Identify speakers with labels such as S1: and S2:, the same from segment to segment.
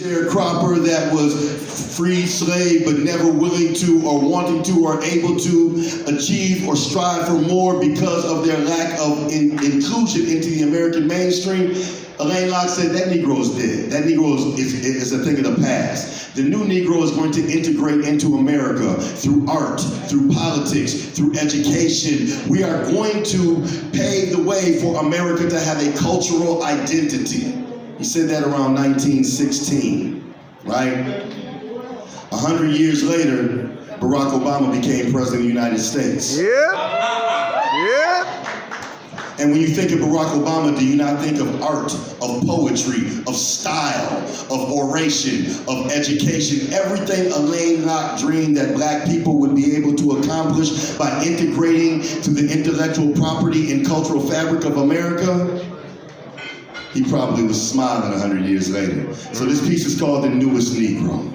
S1: sharecropper that was free slave but never willing to or wanting to or able to achieve or strive for more because of their lack of inclusion into the American mainstream. Alain Locke said that Negro is dead. That Negro is a thing of the past. The new Negro is going to integrate into America through art, through politics, through education. We are going to pave the way for America to have a cultural identity. He said that around 1916, right? 100 years later, Barack Obama became president of the United States. And when you think of Barack Obama, do you not think of art, of poetry, of style, of oration, of education, everything Alain Locke dreamed that black people would be able to accomplish by integrating to the intellectual property and cultural fabric of America? He probably was smiling 100 years later. So this piece is called The Newest Negro.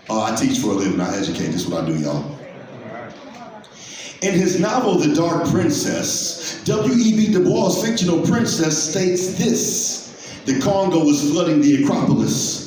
S1: I teach for a living, I educate, this is what I do, y'all. In his novel, The Dark Princess, W.E.B. Du Bois' fictional princess states this: the Congo was flooding the Acropolis.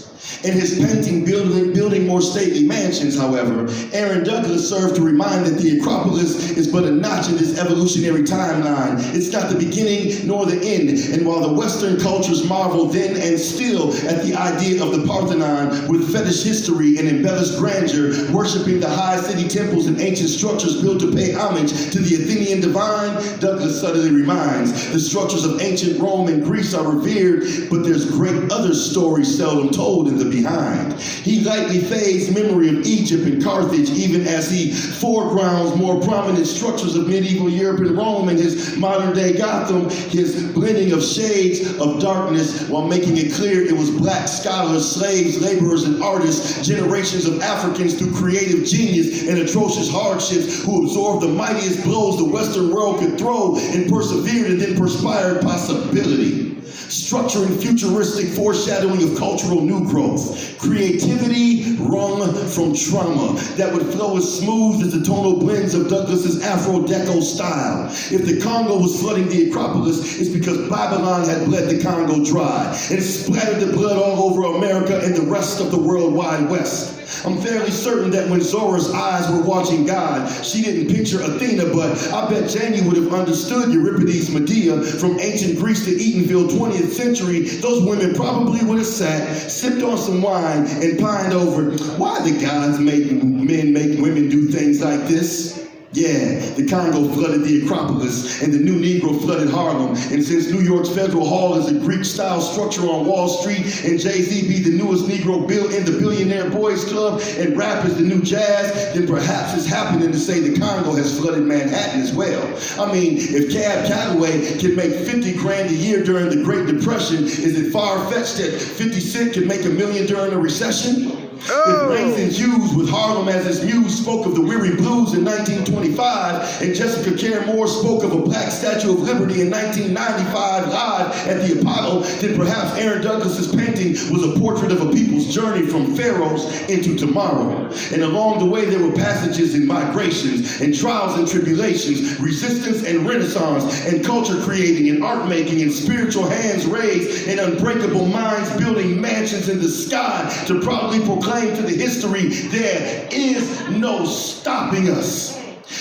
S1: In his painting, Building More Stately Mansions, however, Aaron Douglas served to remind that the Acropolis is but a notch in this evolutionary timeline. It's not the beginning nor the end. And while the Western cultures marvel then and still at the idea of the Parthenon with fetish history and embellished grandeur, worshiping the high city temples and ancient structures built to pay homage to the Athenian divine, Douglas subtly reminds, the structures of ancient Rome and Greece are revered, but there's great other stories seldom told in the behind. He lightly fades memory of Egypt and Carthage, even as he foregrounds more prominent structures of medieval Europe and Rome and his modern day Gotham, his blending of shades of darkness while making it clear it was black scholars, slaves, laborers, and artists, generations of Africans through creative genius and atrocious hardships who absorbed the mightiest blows the Western world could throw and persevered and then perspired possibility. Structuring futuristic foreshadowing of cultural new growth. Creativity wrung from trauma that would flow as smooth as the tonal blends of Douglas's Afro-Deco style. If the Congo was flooding the Acropolis, it's because Babylon had bled the Congo dry and splattered the blood all over America and the rest of the World Wide West. I'm fairly certain that when Zora's eyes were watching God, she didn't picture Athena, but I bet Janie would have understood Euripides' Medea. From ancient Greece to Eatonville, 20th century, those women probably would have sat, sipped on some wine, and pined over why the gods make men make women do things like this. Yeah, the Congo flooded the Acropolis, and the new Negro flooded Harlem. And since New York's Federal Hall is a Greek-style structure on Wall Street, and Jay-Z be the newest Negro built in the Billionaire Boys Club, and rap is the new jazz, then perhaps it's happening to say the Congo has flooded Manhattan as well. I mean, if Cab Calloway can make 50 grand a year during the Great Depression, is it far-fetched that 50 Cent can make $1 million during a recession? If Langston Hughes with Harlem as his muse spoke of the weary blues in 1925, and Jessica Care Moore spoke of a black Statue of Liberty in 1995 live at the Apollo, then perhaps Aaron Douglas's painting was a portrait of a people's journey from pharaohs into tomorrow. And along the way there were passages and migrations and trials and tribulations, resistance and renaissance, and culture creating and art making and spiritual hands raised and unbreakable minds building mansions in the sky to proudly proclaim to the history, there is no stopping us.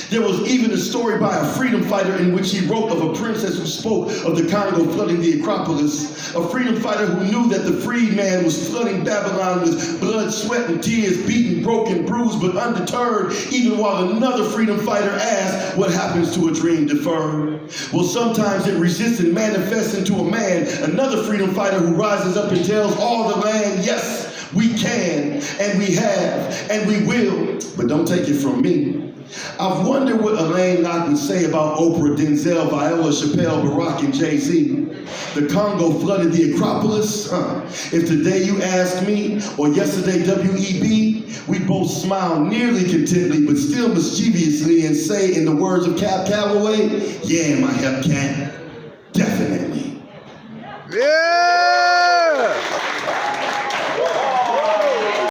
S1: There was even a story by a freedom fighter in which he wrote of a princess who spoke of the Congo flooding the Acropolis. A freedom fighter who knew that the freed man was flooding Babylon with blood, sweat, and tears, beaten, broken, bruised, but undeterred, even while another freedom fighter asked, what happens to a dream deferred? Well, sometimes it resists and manifests into a man, another freedom fighter who rises up and tells all the land, yes, we can, and we have, and we will, but don't take it from me. I've wondered what Alain Locke would say about Oprah, Denzel, Viola, Chappelle, Barack, and Jay-Z. The Congo flooded the Acropolis? If today you ask me, or yesterday W.E.B., we both smile nearly contently, but still mischievously, and say in the words of Cab Calloway, yeah, my hep cat.